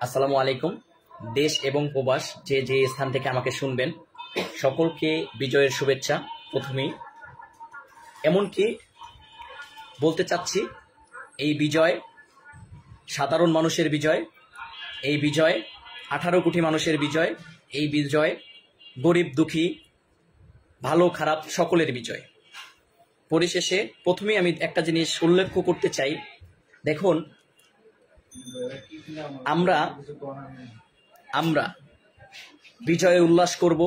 আসসালামু আলাইকুম। দেশ এবং প্রবাস যে যে স্থান থেকে আমাকে শুনবেন সকলকে বিজয়ের শুভেচ্ছা। প্রথমেই এমনকি বলতে চাচ্ছি, এই বিজয় সাধারণ মানুষের বিজয়, এই বিজয় 18 কোটি মানুষের বিজয়, এই বিজয় গরিব দুঃখী ভালো খারাপ সকলের বিজয়। পরিশেষে প্রথমেই আমি একটা জিনিস উল্লেখ করতে চাই। দেখুন, আমরা আমরা বিজয়ে উল্লাস করব,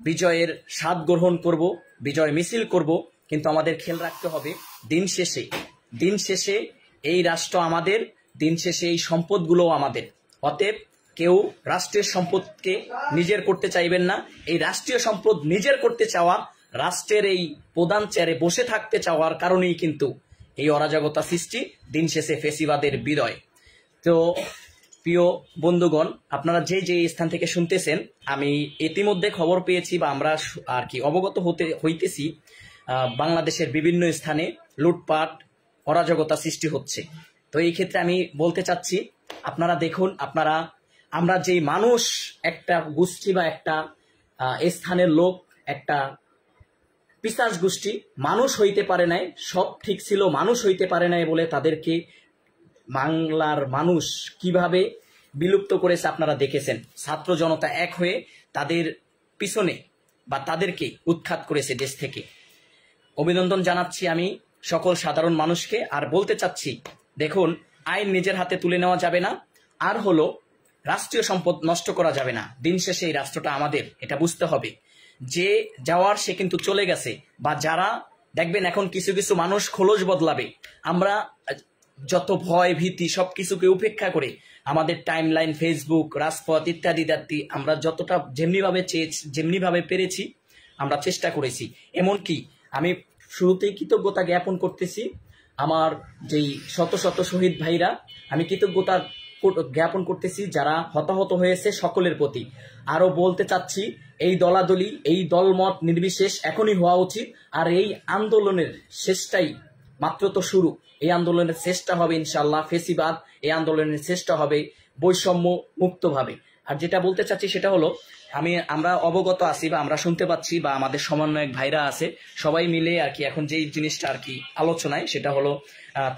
বিজয়ের স্বাদ গ্রহণ করব, বিজয় মিছিল করব, কিন্তু আমাদের খেয়াল রাখতে হবে দিন শেষে এই রাষ্ট্র আমাদের, দিন শেষে এই সম্পদগুলো আমাদের। অতএব কেউ রাষ্ট্রের সম্পদকে নিজের করতে চাইবেন না। এই রাষ্ট্রীয় সম্পদ নিজের করতে চাওয়া, রাষ্ট্রের এই প্রধান চেয়ারে বসে থাকতে চাওয়ার কারণেই কিন্তু এই অরাজকতা সৃষ্টি, দিন শেষে ফেসিবাদের বিজয়। তো প্রিয় বন্ধুগণ, আপনারা যে যে স্থান থেকে শুনতেছেন, আমি ইতিমধ্যে খবর পেয়েছি বা আমরা আর কি অবগত হইতেছি, বাংলাদেশের বিভিন্ন স্থানে লুটপাট অরাজকতা সৃষ্টি হচ্ছে। তো এই ক্ষেত্রে আমি বলতে চাচ্ছি, আপনারা দেখুন, আমরা যে মানুষ, একটা গোষ্ঠী বা একটা স্থানের লোক, একটা পিশাচ গোষ্ঠী মানুষ হইতে পারে নাই, সব ঠিক ছিল, মানুষ হইতে পারে নাই বলে তাদেরকে বাংলার মানুষ কিভাবে বিলুপ্ত করেছে আপনারা দেখেছেন। ছাত্র জনতা এক হয়ে তাদের পিছনে বা তাদেরকে উৎখাত করেছে দেশ থেকে। অভিনন্দন জানাচ্ছি আমি সকল সাধারণ মানুষকে। আর বলতে চাচ্ছি, দেখুন, আইন নিজের হাতে তুলে নেওয়া যাবে না, আর হলো রাষ্ট্রীয় সম্পদ নষ্ট করা যাবে না। দিন শেষে এই রাষ্ট্রটা আমাদের, এটা বুঝতে হবে। যে যাওয়ার সে কিন্তু চলে গেছে, বা যারা দেখবেন এখন কিছু কিছু মানুষ খোলস বদলাবে। আমরা যত ভয় ভীতি সবকিছুকে উপেক্ষা করে আমাদের টাইম লাইন, ফেসবুক, রাজপথ ইত্যাদি ইত্যাদি আমরা যতটা যেমনিভাবে পেরেছি আমরা চেষ্টা করেছি। এমনকি আমি শুরুতেই কৃতজ্ঞতা জ্ঞাপন করতেছি আমার যেই শত শত শহীদ ভাইরা, আমি কৃতজ্ঞতা জ্ঞাপন করতেছি যারা হতাহত হয়েছে সকলের প্রতি। আরো বলতে চাচ্ছি, এই দলাদলি, এই দলমত নির্বিশেষ এখনই হওয়া উচিত। আর এই আন্দোলনের শেষটাই মাত্র তো শুরু। এই আন্দোলনের চেষ্টা হবে ইনশাল্লাহ ফেসিবাদ, এই আন্দোলনের চেষ্টা হবে বৈষম্য মুক্তভাবে। আর যেটা বলতে চাচ্ছি সেটা হলো, আমরা অবগত আছি বা আমরা শুনতে পাচ্ছি, বা আমাদের সমন্বয়ক ভাইরা আছে, সবাই মিলে আর কি এখন যেই জিনিসটা আর কি আলোচনায়, সেটা হলো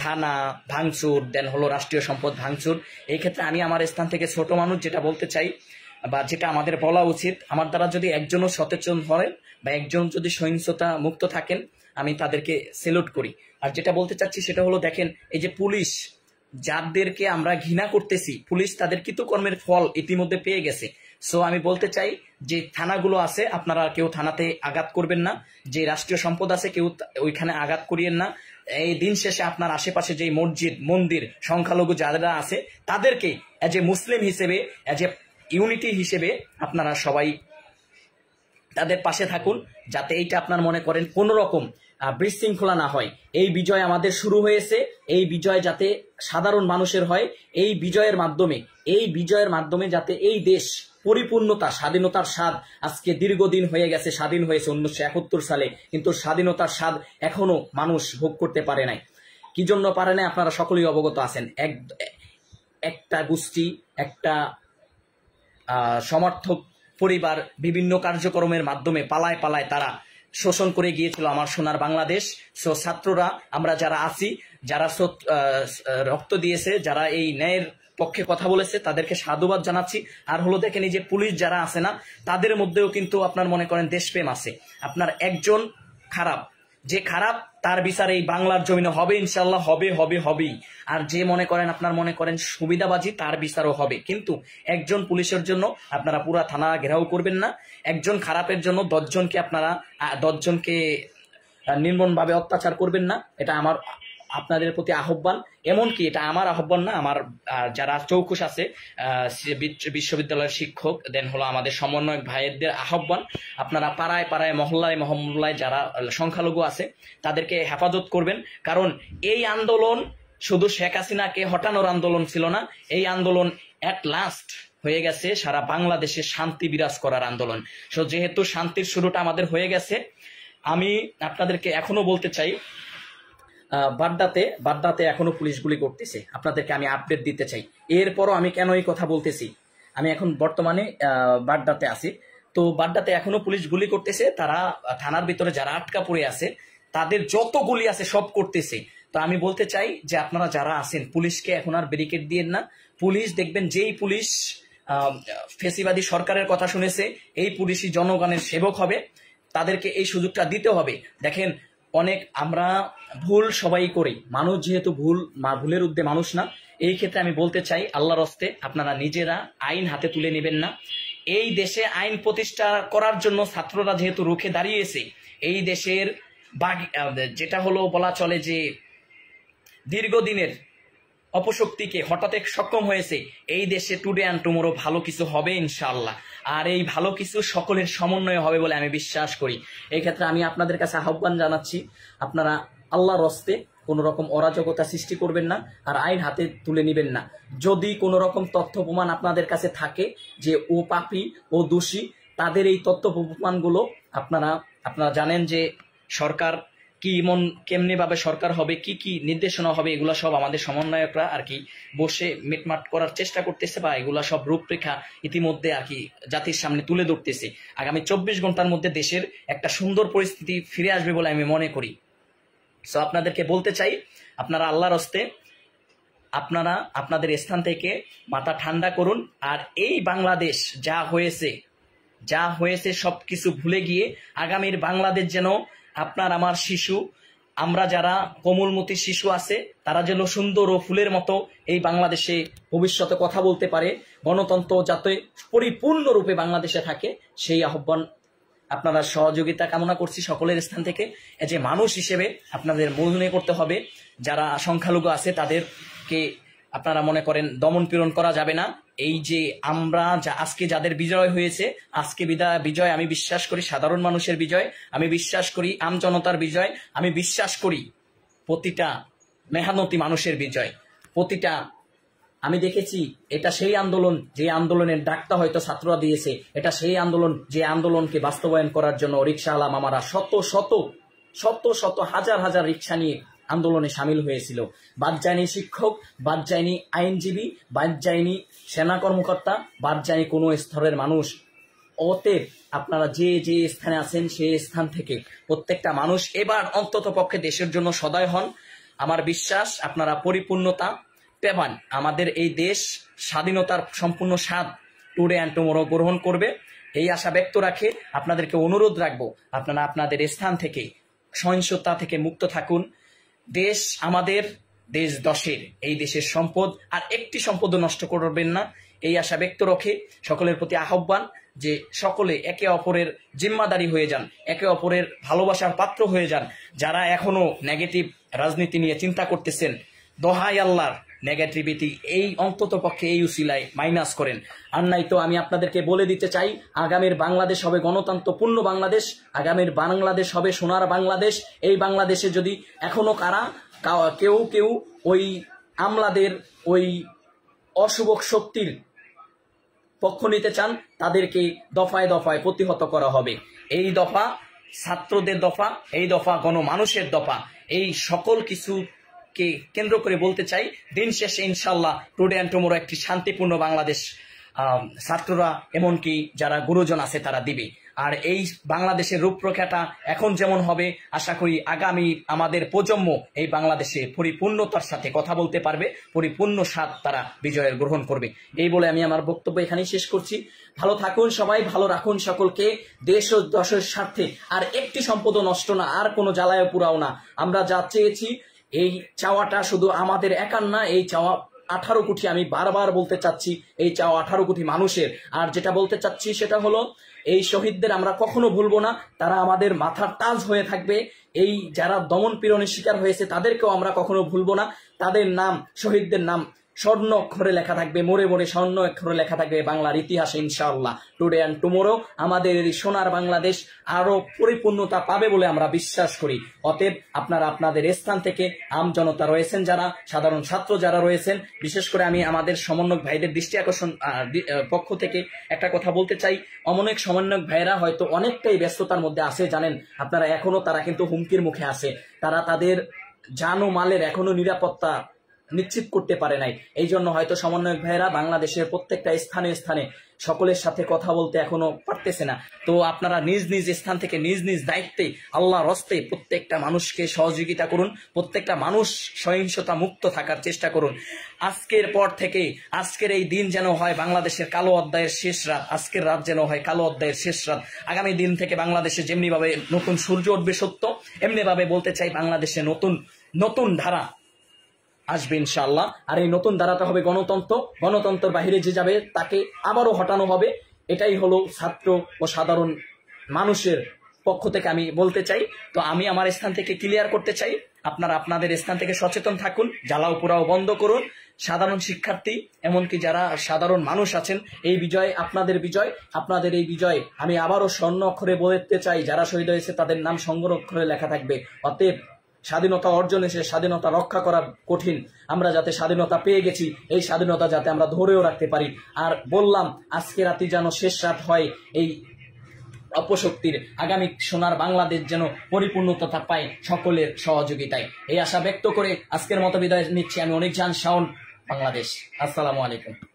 থানা ভাঙচুর, দেন হলো রাষ্ট্রীয় সম্পদ ভাঙচুর। এই ক্ষেত্রে আমি আমার স্থান থেকে ছোট মানুষ যেটা বলতে চাই, বা যেটা আমাদের বলা উচিত, আমার দ্বারা যদি একজনও সচেতন হয় বা একজন যদি সহিংসতা মুক্ত থাকেন, আমি তাদেরকে সেলুট করি। আর যেটা বলতে চাচ্ছি সেটা হলো, দেখেন, এই যে পুলিশ, যাদেরকে আমরা ঘৃণা করতেছি, পুলিশ তাদের কৃতকর্মের ফল ইতিমধ্যে পেয়ে গেছে। সো আমি বলতে চাই যে থানাগুলো আছে, আপনারা কেউ থানাতে আঘাত করবেন না। যে রাষ্ট্রীয় সম্পদ আছে কেউ ওইখানে আঘাত করিয়েন না। এই দিন শেষে আপনার আশেপাশে যে মসজিদ মন্দির সংখ্যালঘু যারা আছে তাদেরকে এজ এ মুসলিম হিসেবে, এজ এ ইউনিটি হিসেবে আপনারা সবাই তাদের পাশে থাকুন, যাতে এইটা আপনার মনে করেন কোন রকম বিশৃঙ্খলা না হয়। এই বিজয় আমাদের শুরু হয়েছে, এই বিজয় যাতে সাধারণ মানুষের হয়। এই বিজয়ের মাধ্যমে যাতে এই দেশ পরিপূর্ণতা, স্বাধীনতার স্বাদ, আজকে দীর্ঘদিন হয়ে গেছে, স্বাধীন হয়েছে 1971 সালে, কিন্তু স্বাধীনতার স্বাদ এখনো মানুষ ভোগ করতে পারে নাই। কি জন্য পারে নাই আপনারা সকলেই অবগত আছেন। একটা গোষ্ঠী, একটা সমর্থক পরিবার বিভিন্ন কার্যক্রমের মাধ্যমে পালায় পালায় তারা শোষণ করে গিয়েছিল আমার সোনার বাংলাদেশ। সো ছাত্ররা, আমরা যারা আছি, যারা রক্ত দিয়েছে, যারা এই ন্যায়ের পক্ষে কথা বলেছে, তাদেরকে সাধুবাদ জানাচ্ছি। আর হলো, দেখেন, এই যে পুলিশ যারা আছে না, তাদের মধ্যেও কিন্তু আপনার মনে করেন দেশপ্রেম আছে। আপনার একজন খারাপ, যে খারাপ, তার বিচার এই বাংলার জমিনে হবে ইনশাল্লাহ, হবেই। আর যে আপনার মনে করেন সুবিধাবাজি, তার বিচারও হবে। কিন্তু একজন পুলিশের জন্য আপনারা পুরা থানা ঘেরাও করবেন না। একজন খারাপের জন্য 10জনকে নির্মমভাবে অত্যাচার করবেন না। এটা আমার আপনাদের প্রতি আহ্বান। এমনকি এটা আমার আহ্বান না, আমার যারা চৌকুশ আছে, বিশ্ববিদ্যালয়ের শিক্ষক, দেন হলো আমাদের সমন্বয়ক ভাইদের আহ্বান, আপনারা পাড়ায় পাড়ায়, মহল্লায় যারা সংখ্যালঘু আছে তাদেরকে হেফাজত করবেন। কারণ এই আন্দোলন শুধু শেখ হাসিনাকে হটানোর আন্দোলন ছিল না, এই আন্দোলন এট লাস্ট হয়ে গেছে সারা বাংলাদেশে শান্তি বিরাজ করার আন্দোলন। সো যেহেতু শান্তির শুরুটা আমাদের হয়ে গেছে, আমি আপনাদেরকে এখনো বলতে চাই, বাড্ডাতে এখনো পুলিশ গুলি করতেছে, আপনাদেরকে আমি আপডেট দিতে চাই। এরপরও আমি কেন এই কথা বলতেছি, আমি এখন বর্তমানে বাড্ডাতে আছি, তো বাড্ডাতে এখনো পুলিশ গুলি করতেছে, তারা থানার ভিতরে যারা আটকা পড়ে আছে তাদের যত গুলি আছে সব করতেছে। তো আমি বলতে চাই যে আপনারা যারা আছেন পুলিশকে এখন আর ব্যারিকেড দিয়েন না। পুলিশ দেখবেন যেই পুলিশ ফেসিবাদী সরকারের কথা শুনেছে, এই পুলিশই জনগণের সেবক হবে, তাদেরকে এই সুযোগটা দিতে হবে। দেখেন অনেক আমরা ভুল সবাই করি, মানুষ যেহেতু ভুলের ঊর্ধ্বে মানুষ না। এই ক্ষেত্রে আমি বলতে চাই আল্লাহর হস্তে আপনারা নিজেরা আইন হাতে তুলে নেবেন না। এই দেশে আইন প্রতিষ্ঠা করার জন্য ছাত্ররা যেহেতু রুখে দাঁড়িয়েছে, এই দেশের যেটা হলো বলা চলে যে দীর্ঘদিনের অপশক্তিকে হঠাৎ সক্ষম হয়েছে, এই দেশে টুডে অ্যান্ড টুমোরো ভালো কিছু হবে ইনশাআল্লাহ। আর এই ভালো কিছু সকলের সমন্বয়ে হবে বলে আমি বিশ্বাস করি। এই ক্ষেত্রে আমি আপনাদের কাছে আহ্বান জানাচ্ছি, আপনারা আল্লাহর হস্তে কোনো রকম অরাজকতা সৃষ্টি করবেন না, আর আইন হাতে তুলে নেবেন না। যদি কোনো রকম তথ্য প্রমাণ আপনাদের কাছে থাকে যে ও পাপী ও দোষী, তাদের এই তথ্য প্রমাণগুলো আপনারা জানেন যে সরকার কেমনি ভাবে সরকার হবে, কি কি নির্দেশনা হবে, এগুলো সব আমাদের সমন্বয়করা আর কি বসে মিটমাট করার চেষ্টা করতেছে, বা এগুলা সব রূপরেখা ইতিমধ্যে আর কি জাতির সামনে তুলে ধরতেছে। আগামী 24 ঘন্টার মধ্যে দেশের একটা সুন্দর পরিস্থিতি ফিরে আসবে বলে আমি মনে করি। সো আপনাদেরকে বলতে চাই, আপনারা আল্লাহর হস্তে আপনারা আপনাদের স্থান থেকে মাথা ঠান্ডা করুন। আর এই বাংলাদেশ যা হয়েছে সবকিছু ভুলে গিয়ে আগামীর বাংলাদেশ যেন আপনার আমার শিশু, আমরা যারা কোমলমতি শিশু আছে, তারা যেন সুন্দর ও ফুলের মতো এই বাংলাদেশে ভবিষ্যতে কথা বলতে পারে, গণতন্ত্র যাতে পরিপূর্ণরূপে বাংলাদেশে থাকে, সেই আহ্বান আপনারা সহযোগিতা কামনা করছি সকলের স্থান থেকে। যে মানুষ হিসেবে আপনাদের মনে করতে হবে, যারা সংখ্যালঘু আছে তাদেরকে আপনারা মনে করেন দমন পীড়ন করা যাবে না। এই যে আমরা আজকে যাদের বিজয় হয়েছে, আজকে বিজয় আমি বিশ্বাস করি সাধারণ মানুষের বিজয়, আমি বিশ্বাস করি আমজনতার বিজয়, আমি বিশ্বাস করি প্রতিটা মেহনতি মানুষের বিজয়। আমি দেখেছি এটা সেই আন্দোলন যে আন্দোলনের ডাকটা হয়তো ছাত্ররা দিয়েছে, এটা সেই আন্দোলন যে আন্দোলনকে বাস্তবায়ন করার জন্য রিক্সাওয়ালা মামারা শত শত হাজার হাজার রিক্সা নিয়ে আন্দোলনে সামিল হয়েছিল। বাদ যায়নি শিক্ষক, বাদ যায়নি আইনজীবী, বাদ যায়নি সেনা কর্মকর্তা, বাদ যায়নি কোনো স্তরের মানুষ। অতএব আপনারা যে যে স্থানে আছেন সেই স্থান থেকে প্রত্যেকটা মানুষ এবার অন্তত পক্ষে দেশের জন্য সদয় হন। আমার বিশ্বাস আপনারা পরিপূর্ণতা পেবান, আমাদের এই দেশ স্বাধীনতার সম্পূর্ণ স্বাদ টুডে অ্যান্ড টুমোরো গ্রহণ করবে, এই আশা ব্যক্ত রাখে আপনাদেরকে অনুরোধ রাখবো, আপনারা আপনাদের স্থান থেকে সহিংসতা থেকে মুক্ত থাকুন। দেশ আমাদের, দেশ দশের, এই দেশের সম্পদ, আর একটি সম্পদও নষ্ট করবেন না, এই আশা ব্যক্ত রেখে সকলের প্রতি আহ্বান যে সকলে একে অপরের জিম্মাদারি হয়ে যান, একে অপরের ভালোবাসার পাত্র হয়ে যান। যারা এখনো নেগেটিভ রাজনীতি নিয়ে চিন্তা করতেছেন, দোহাই আল্লাহর নেগেটিভিটি এই অন্তত পক্ষে এই উসিলায় মাইনাস করেন। আর নাই তো আমি আপনাদেরকে বলে দিতে চাই, আগামীর বাংলাদেশ হবে গণতন্ত্রপূর্ণ বাংলাদেশ, আগামীর বাংলাদেশ হবে সোনার বাংলাদেশ। এই বাংলাদেশে যদি এখনো কেউ ওই আমলাদের ওই অশুভ শক্তির পক্ষ নিতে চান, তাদেরকে দফায় দফায় প্রতিহত করা হবে। এই দফা ছাত্রদের দফা, এই দফা গণমানুষের দফা, এই সকল কিছুকে কেন্দ্র করে বলতে চাই, দিন শেষে ইনশাল্লাহ টুডে অ্যান্ড টুমোরো একটি শান্তিপূর্ণ বাংলাদেশ ছাত্ররা এমনকি যারা গুরুজন আছে তারা দিবে। আর এই বাংলাদেশের রূপরেখাটা এখন যেমন হবে, আশা করি আগামী আমাদের প্রজন্ম এই বাংলাদেশে পরিপূর্ণতার সাথে কথা বলতে পারবে, পরিপূর্ণ স্বাদ তারা বিজয়ের গ্রহণ করবে। এই বলে আমি আমার বক্তব্য এখানেই শেষ করছি। ভালো থাকুন সবাই, ভালো রাখুন সকলকে, দেশ ও দশের স্বার্থে। আর একটি সম্পদও নষ্ট না, আর কোনো জ্বালায় পুরাও না। আমরা যা চেয়েছি, এই চাওয়াটা শুধু আমাদের একার না, এই চাওয়া 18 কোটি, আমি বারবার বলতে চাচ্ছি, এই চাওয়া 18 কোটি মানুষের। আর যেটা বলতে চাচ্ছি সেটা হলো, এই শহীদদের আমরা কখনো ভুলবো না, তারা আমাদের মাথার তাজ হয়ে থাকবে। এই যারা দমন পীড়নের শিকার হয়েছে তাদেরকেও আমরা কখনো ভুলবো না, তাদের নাম, শহীদদের নাম স্বর্ণ অক্ষরে লেখা থাকবে, মোড়ে মোড়ে স্বর্ণ অক্ষরে লেখা থাকবে বাংলার ইতিহাসে ইনশাআল্লাহ। টুডে অ্যান্ড টুমোরো আমাদের এই সোনার বাংলাদেশ আরো পরিপূর্ণতা পাবে বলে আমরা বিশ্বাস করি। অতএব আপনারা আপনাদের স্থান থেকে আমজনতা রয়েছেন যারা, সাধারণ ছাত্র যারা রয়েছেন, বিশেষ করে আমি আমাদের সমন্বয়ক ভাইদের দৃষ্টি আকর্ষণ পক্ষ থেকে একটা কথা বলতে চাই। অনেক সমন্বয়ক ভাইরা হয়তো অনেকটাই ব্যস্ততার মধ্যে আছে, জানেন আপনারা, এখনো তারা কিন্তু হুমকির মুখে আছে। তারা তাদের জান ও মালের এখনো নিরাপত্তা নিশ্চিত করতে পারে নাই। এই জন্য হয়তো সমন্বয়ক ভাইয়েরা বাংলাদেশের প্রত্যেকটা স্থানে স্থানে সকলের সাথে কথা বলতে এখনো পারতেছে না। তো আপনারা নিজ নিজ স্থান থেকে নিজ নিজ দায়িত্বে আল্লাহর হস্তে প্রত্যেকটা মানুষকে সহযোগিতা করুন, প্রত্যেকটা মানুষ সহিংসতা মুক্ত থাকার চেষ্টা করুন। আজকের পর থেকে আজকের এই দিন যেন হয় বাংলাদেশের কালো অধ্যায়ের শেষ রাত, আজকের রাত যেন হয় কালো অধ্যায়ের শেষ রাত। আগামী দিন থেকে বাংলাদেশে যেমনি ভাবে নতুন সূর্য উঠবে সত্য, এমনি ভাবে বলতে চাই বাংলাদেশে নতুন নতুন ধারা আসবে ইনশাআল্লাহ। আর এই নতুন ধারাটা হবে গণতন্ত্র। গণতন্ত্রের বাহিরে যে যাবে তাকে আবারও হটানো হবে। এটাই হলো ছাত্র ও সাধারণ মানুষের পক্ষ থেকে আমি বলতে চাই। তো আমি আমার স্থান থেকে ক্লিয়ার করতে চাই, আপনারা আপনাদের স্থান থেকে সচেতন থাকুন, জ্বালাও পোড়াও বন্ধ করুন। সাধারণ শিক্ষার্থী এমনকি যারা সাধারণ মানুষ আছেন, এই বিজয় আপনাদের বিজয়। আপনাদের এই বিজয় আমি আবারও স্বর্ণ অক্ষরে বলতে চাই, যারা শহীদ হয়েছে তাদের নাম স্বর্ণ অক্ষরে লেখা থাকবে। অতএব স্বাধীনতা অর্জনে সে স্বাধীনতা রক্ষা করা কঠিন। আমরা যাতে স্বাধীনতা পেয়ে গেছি, এই স্বাধীনতা যাতে আমরা ধরেও রাখতে পারি। আর বললাম আজকে রাতে যেন শেষ রাত হয় এই অপশক্তির, আগামী সোনার বাংলাদেশ যেন পরিপূর্ণতা পায় সকলের সহযোগিতায়। এই আশা ব্যক্ত করে আজকের মতো বিদায় নিচ্ছি আমি। অনেক জান শাওন, বাংলাদেশ। আসসালামু আলাইকুম।